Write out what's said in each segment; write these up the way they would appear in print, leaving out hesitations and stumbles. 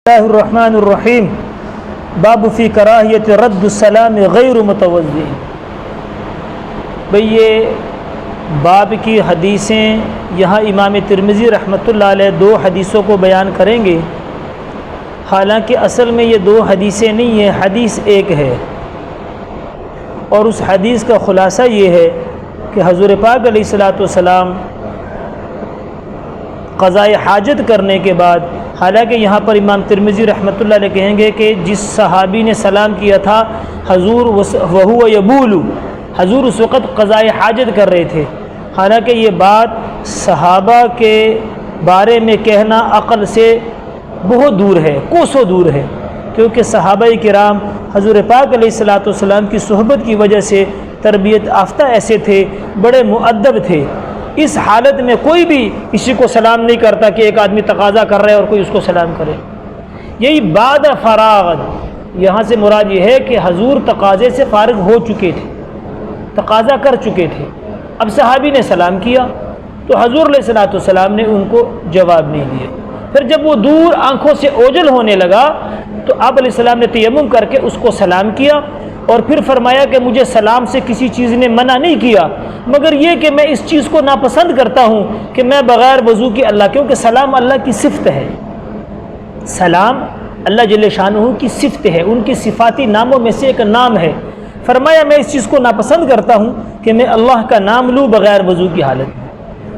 اللہ الرحمن الرحیم باب فی کراہیت رد السلام غیر متوضئ۔ بھئی یہ باب کی حدیثیں یہاں امام ترمذی رحمۃ اللہ علیہ دو حدیثوں کو بیان کریں گے، حالانکہ اصل میں یہ دو حدیثیں نہیں ہیں، حدیث ایک ہے، اور اس حدیث کا خلاصہ یہ ہے کہ حضور پاک علیہ الصلوۃ والسلام قضاء حاجت کرنے کے بعد، حالانکہ یہاں پر امام ترمذی رحمۃ اللہ علیہ کہیں گے کہ جس صحابی نے سلام کیا تھا حضور وہو یبول، حضور اس وقت قضاء حاجت کر رہے تھے، حالانکہ یہ بات صحابہ کے بارے میں کہنا عقل سے بہت دور ہے، کوسوں دور ہے، کیونکہ صحابہ کرام حضور پاک علیہ الصلوۃ والسلام کی صحبت کی وجہ سے تربیت یافتہ ایسے تھے، بڑے مؤدب تھے۔ اس حالت میں کوئی بھی کسی کو سلام نہیں کرتا کہ ایک آدمی تقاضا کر رہے اور کوئی اس کو سلام کرے۔ یہی بعد فراغت، یہاں سے مراد یہ ہے کہ حضور تقاضے سے فارغ ہو چکے تھے، تقاضا کر چکے تھے، اب صحابی نے سلام کیا تو حضور علیہ الصلوۃ والسلام نے ان کو جواب نہیں دیا۔ پھر جب وہ دور آنکھوں سے اوجھل ہونے لگا تو آپ علیہ السلام نے تیمم کر کے اس کو سلام کیا، اور پھر فرمایا کہ مجھے سلام سے کسی چیز نے منع نہیں کیا مگر یہ کہ میں اس چیز کو ناپسند کرتا ہوں کہ میں بغیر وضو کے اللہ، کیونکہ سلام اللہ کی صفت ہے، سلام اللہ جل شانہ کی صفت ہے، ان کی صفاتی ناموں میں سے ایک نام ہے۔ فرمایا میں اس چیز کو ناپسند کرتا ہوں کہ میں اللہ کا نام لوں بغیر وضو کی حالت میں۔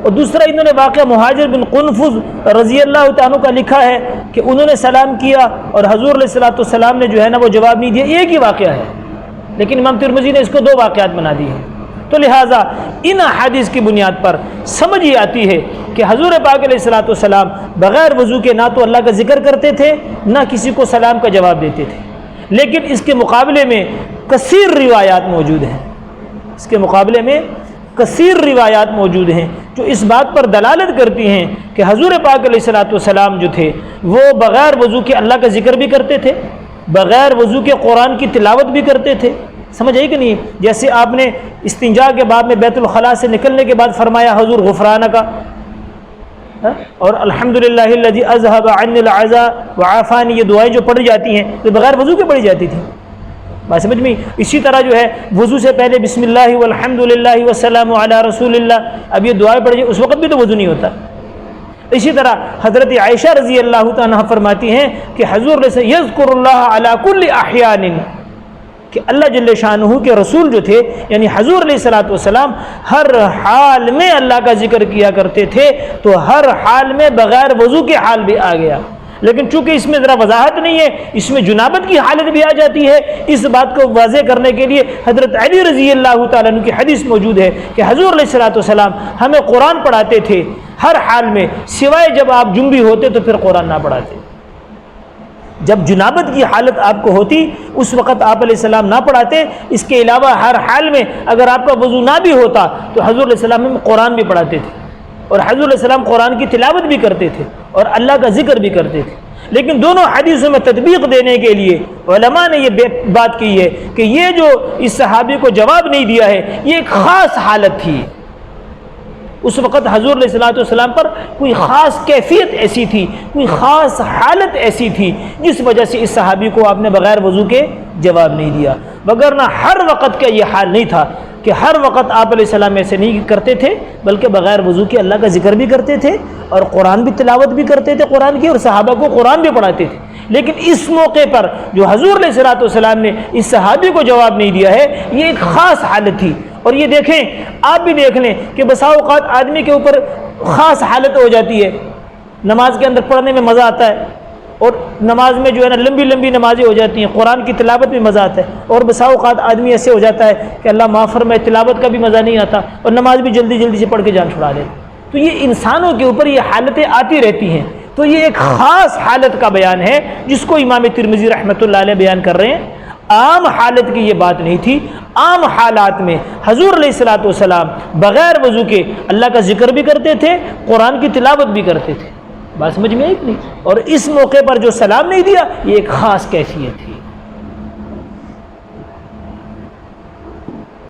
اور دوسرا انہوں نے واقعہ مہاجر بن قنفذ رضی اللہ تعالیٰ کا لکھا ہے کہ انہوں نے سلام کیا اور حضور علیہ الصلوۃ والسلام نے جو ہے نا وہ جواب نہیں دیا، ایک ہی واقعہ ہے، لیکن امام ترمذی نے اس کو دو واقعات بنا دیے ہیں۔ تو لہٰذا ان احادیث کی بنیاد پر سمجھ یہ آتی ہے کہ حضور پاک علیہ الصلوۃ والسلام بغیر وضو کے نہ تو اللہ کا ذکر کرتے تھے نہ کسی کو سلام کا جواب دیتے تھے، لیکن اس کے مقابلے میں کثیر روایات موجود ہیں، اس کے مقابلے میں کثیر روایات موجود ہیں جو اس بات پر دلالت کرتی ہیں کہ حضور پاک علیہ الصلوۃ والسلام جو تھے وہ بغیر وضو کے اللہ کا ذکر بھی کرتے تھے، بغیر وضو کے قرآن کی تلاوت بھی کرتے تھے۔ سمجھ آئی کہ نہیں؟ جیسے آپ نے استنجا کے بعد میں بیت الخلاء سے نکلنے کے بعد فرمایا حضور غفرانک، اور الحمدللہ الذی اذھب عنی العزا وعافانی، یہ دعائیں جو پڑھی جاتی ہیں تو بغیر وضو کے پڑھی جاتی تھیں، بات سمجھ میں؟ اسی طرح جو ہے وضو سے پہلے بسم اللہ والحمدللہ والسلام علی رسول اللہ، اب یہ دعائیں پڑھی، اس وقت بھی تو وضو نہیں ہوتا۔ اسی طرح حضرت عائشہ رضی اللہ تعالیٰ فرماتی ہیں کہ حضور سے یذکر اللہ علی کل احیان، کہ اللہ جل شانہ کے رسول جو تھے یعنی حضور علیہ الصلوۃ والسلام ہر حال میں اللہ کا ذکر کیا کرتے تھے، تو ہر حال میں بغیر وضو کے حال بھی آ گیا، لیکن چونکہ اس میں ذرا وضاحت نہیں ہے، اس میں جنابت کی حالت بھی آ جاتی ہے، اس بات کو واضح کرنے کے لیے حضرت علی رضی اللہ تعالیٰ عنہ کی حدیث موجود ہے کہ حضور علیہ الصلوۃ والسلام ہمیں قرآن پڑھاتے تھے ہر حال میں، سوائے جب آپ جنبی ہوتے تو پھر قرآن نہ پڑھاتے، جب جنابت کی حالت آپ کو ہوتی اس وقت آپ علیہ السلام نہ پڑھاتے، اس کے علاوہ ہر حال میں اگر آپ کا وضو نہ بھی ہوتا تو حضور علیہ السلام میں قرآن بھی پڑھاتے تھے، اور حضور علیہ السلام قرآن کی تلاوت بھی کرتے تھے اور اللہ کا ذکر بھی کرتے تھے۔ لیکن دونوں حدیثوں میں تطبیق دینے کے لیے علماء نے یہ بات کی ہے کہ یہ جو اس صحابی کو جواب نہیں دیا ہے یہ ایک خاص حالت تھی، اس وقت حضور علیہ الصلوۃ والسلام پر کوئی خاص کیفیت ایسی تھی، کوئی خاص حالت ایسی تھی جس وجہ سے اس صحابی کو آپ نے بغیر وضو کے جواب نہیں دیا، وگرنہ ہر وقت کا یہ حال نہیں تھا کہ ہر وقت آپ علیہ السلام ایسے نہیں کرتے تھے، بلکہ بغیر وضو کے اللہ کا ذکر بھی کرتے تھے اور قرآن بھی تلاوت بھی کرتے تھے قرآن کی، اور صحابہ کو قرآن بھی پڑھاتے تھے۔ لیکن اس موقع پر جو حضور علیہ الصلوۃ والسلام نے اس صحابی کو جواب نہیں دیا ہے یہ ایک خاص حالت تھی۔ اور یہ دیکھیں، آپ بھی دیکھ لیں کہ بسا اوقات آدمی کے اوپر خاص حالت ہو جاتی ہے، نماز کے اندر پڑھنے میں مزہ آتا ہے، اور نماز میں جو ہے نا لمبی لمبی نمازیں ہو جاتی ہیں، قرآن کی تلاوت میں مزہ آتا ہے، اور بسا اوقات آدمی ایسے ہو جاتا ہے کہ اللہ معاف فرمائے تلاوت کا بھی مزہ نہیں آتا اور نماز بھی جلدی جلدی سے پڑھ کے جان چھڑا دیتے۔ تو یہ انسانوں کے اوپر یہ حالتیں آتی رہتی ہیں، تو یہ ایک خاص حالت کا بیان ہے جس کو امام ترمذی رحمۃ اللہ علیہ بیان کر رہے ہیں۔ عام حالت کی یہ بات نہیں تھی، عام حالات میں حضور علیہ الصلوۃ والسلام بغیر وضو کے اللہ کا ذکر بھی کرتے تھے، قرآن کی تلاوت بھی کرتے تھے، بات سمجھ میں آئی کہ نہیں؟ اور اس موقع پر جو سلام نہیں دیا یہ ایک خاص کیفیت تھی۔